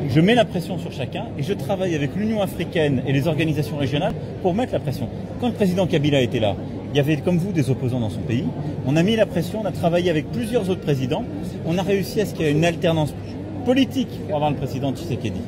je mets la pression sur chacun et je travaille avec l'Union africaine et les organisations régionales pour mettre la pression. Quand le président Kabila était là, il y avait comme vous des opposants dans son pays. On a mis la pression, on a travaillé avec plusieurs autres présidents. On a réussi à ce qu'il y ait une alternance politique pour avoir le président Tshisekedi.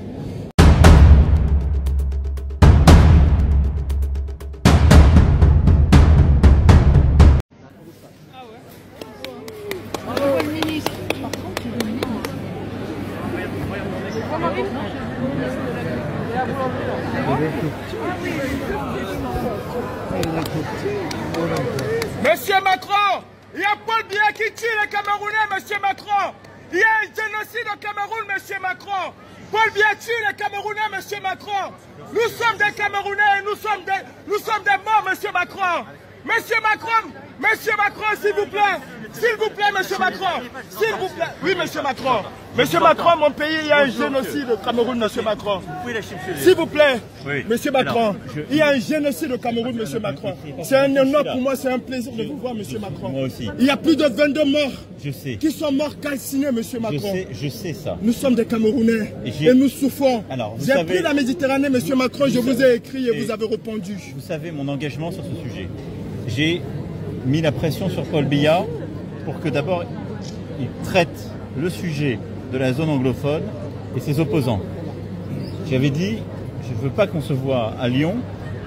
Monsieur Macron, il y a Paul Biya qui tue les Camerounais, monsieur Macron. Il y a un génocide au Cameroun, monsieur Macron. Paul Biya tue les Camerounais, monsieur Macron. Nous sommes des Camerounais et nous sommes des morts, monsieur Macron. Monsieur Macron, s'il vous plaît, monsieur Macron, s'il vous plaît. Oui, monsieur Macron. Monsieur Macron, mon pays, il y a un génocide au Cameroun, monsieur Macron. S'il vous plaît, monsieur Macron, il y a un génocide au Cameroun, monsieur Macron. C'est un honneur pour moi, c'est un plaisir de vous voir, monsieur Macron. Moi aussi. Il y a plus de 22 morts qui sont morts calcinés, monsieur Macron. Je sais ça. Nous sommes des Camerounais et nous souffrons. J'ai pris la Méditerranée, monsieur Macron, je vous ai écrit et vous avez répondu. Vous savez mon engagement sur ce sujet. J'ai mis la pression sur Paul Biya pour que d'abord il traite le sujet de la zone anglophone et ses opposants. J'avais dit, je ne veux pas qu'on se voit à Lyon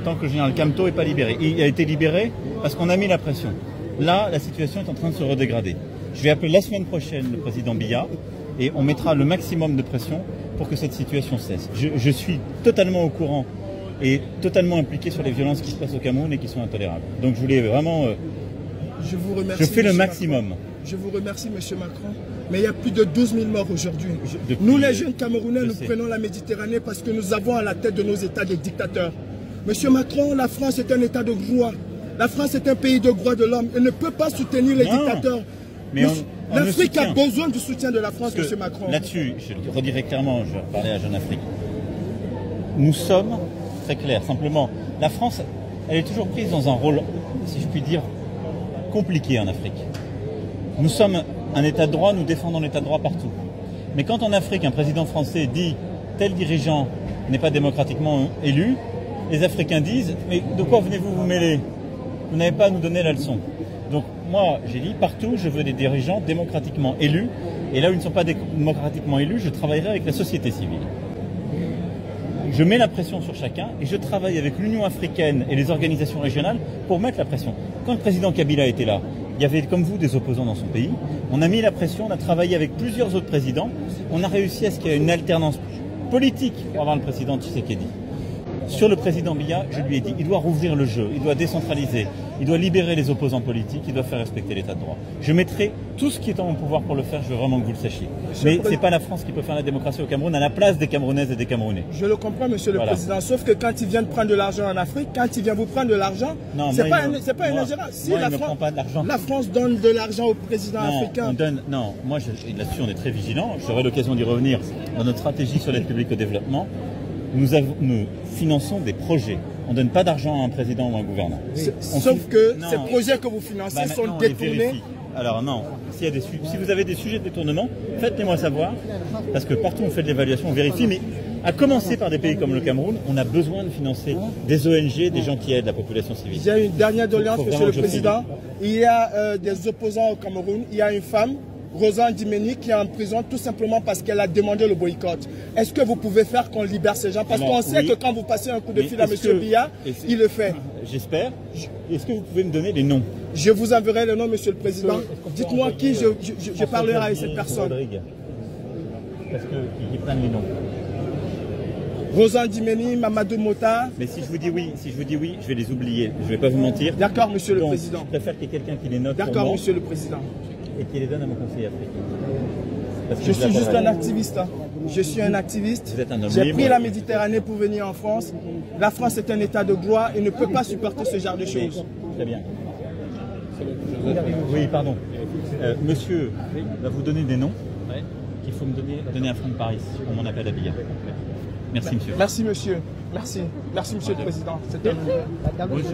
tant que le général Kamto n'est pas libéré. Il a été libéré parce qu'on a mis la pression. Là, la situation est en train de se redégrader. Je vais appeler la semaine prochaine le président Biya et on mettra le maximum de pression pour que cette situation cesse. Je suis totalement au courant et totalement impliqué sur les violences qui se passent au Cameroun et qui sont intolérables. Donc je voulais vraiment... je vous remercie. Je fais le maximum. Macron. Je vous remercie, monsieur Macron. Mais il y a plus de 12 000 morts aujourd'hui. Nous, les jeunes Camerounais, nous prenons la Méditerranée parce que nous avons à la tête de nos États des dictateurs. Monsieur Macron, la France est un État de droit. La France est un pays de droit de l'homme. Elle ne peut pas soutenir les dictateurs. L'Afrique a besoin du soutien de la France, monsieur Macron. Là-dessus, je le redirai clairement, je parlais à Jeune Afrique. Nous sommes très clairs. Simplement, la France, elle est toujours prise dans un rôle, si je puis dire, compliqué en Afrique. Nous sommes un État de droit, nous défendons l'État de droit partout. Mais quand en Afrique, un président français dit tel dirigeant n'est pas démocratiquement élu, les Africains disent mais de quoi venez-vous vous mêler? Vous n'avez pas à nous donner la leçon. Donc moi, j'ai dit partout, je veux des dirigeants démocratiquement élus. Et là où ils ne sont pas démocratiquement élus, je travaillerai avec la société civile. Je mets la pression sur chacun et je travaille avec l'Union africaine et les organisations régionales pour mettre la pression. Quand le président Kabila était là, il y avait comme vous des opposants dans son pays. On a mis la pression, on a travaillé avec plusieurs autres présidents. On a réussi à ce qu'il y ait une alternance politique pour avoir le président Tshisekedi. Sur le président Biya, je lui ai dit, il doit rouvrir le jeu, il doit décentraliser, il doit libérer les opposants politiques, il doit faire respecter l'état de droit. Je mettrai tout ce qui est en mon pouvoir pour le faire, je veux vraiment que vous le sachiez. Mais ce n'est pas la France qui peut faire la démocratie au Cameroun, à la place des Camerounaises et des Camerounais. Je le comprends, monsieur le président, sauf que quand il vient de prendre de l'argent en Afrique, quand il vient vous prendre de l'argent, c'est pas un ingérence. Si la France donne de l'argent au président africain... Moi là-dessus on est très vigilant, j'aurai l'occasion d'y revenir dans notre stratégie sur l'aide publique au développement. Nous finançons des projets. On ne donne pas d'argent à un président ou à un gouvernant. Sauf que ces projets que vous financez sont détournés. Alors non, si vous avez des sujets de détournement, faites-les-moi savoir, parce que partout on fait de l'évaluation, on vérifie, mais à commencer par des pays comme le Cameroun, on a besoin de financer des ONG, des gens qui aident la population civile. Il y a une dernière doléance, monsieur le président. Il y a des opposants au Cameroun, il y a une femme, Rosane Dimeni, qui est en prison tout simplement parce qu'elle a demandé le boycott. Est-ce que vous pouvez faire qu'on libère ces gens? Parce qu'on sait que quand vous passez un coup de fil à M. Biya, il le fait. J'espère. Est-ce que vous pouvez me donner les noms? Je vous enverrai le nom, monsieur le président. Dites-moi qui je parlerai avec cette personne. Parce qu'ils prennent les noms. Rosane Dimeni, Mamadou Mota. Mais si je vous dis oui, je vais les oublier. Je ne vais pas vous mentir. D'accord, monsieur le président. Je préfère qu'il y ait quelqu'un qui les note. D'accord, monsieur le président. Et qui les donne à mon conseiller africain. Je suis juste un activiste. Je suis un activiste. J'ai pris la Méditerranée pour venir en France. La France est un état de droit et ne peut pas supporter ce genre de choses. Très bien. Oui, pardon. Monsieur va vous donner des noms qu'il faut me donner à Franck Paris pour mon appel à Biya. Merci, monsieur. Merci, monsieur. Merci. Merci, monsieur le président. C'était Bonjour.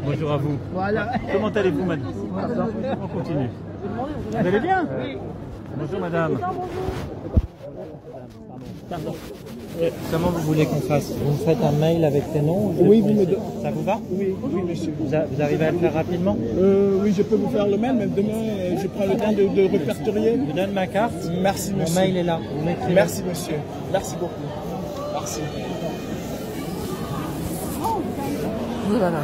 Bonjour à vous. Voilà. Comment allez-vous, madame? On continue. Vous allez bien? Oui. Bonjour, madame. madame. Pardon. Comment vous voulez qu'on fasse? Vous me faites un mail avec tes noms? Oui, vous me Ça vous va? Oui, oui, monsieur. Vous arrivez à le faire rapidement? Oui, je peux vous faire le mail, mais demain, je prends le temps de répertorier. Je vous donne ma carte. Merci, Mon monsieur. mail est là. Vous m'écrivez. Merci, monsieur. Merci beaucoup. Merci. Voilà.